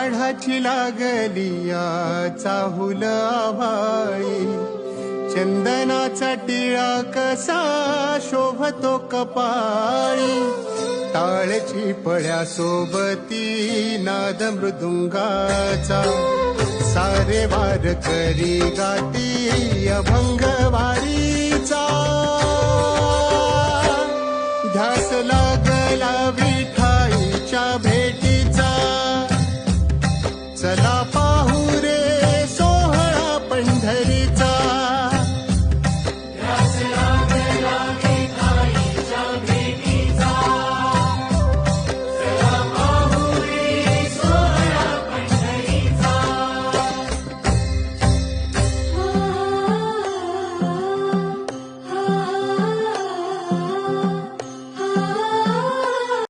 माढाची लागली या चाहुल आभाळी, चंदनाचा टिळा कसा शोभतो कपाळी, टाळची पळ्या सोबती नाद मृदुंगाचा, सारे वार करी गाती अभंग वारीचा, ध्यास लागला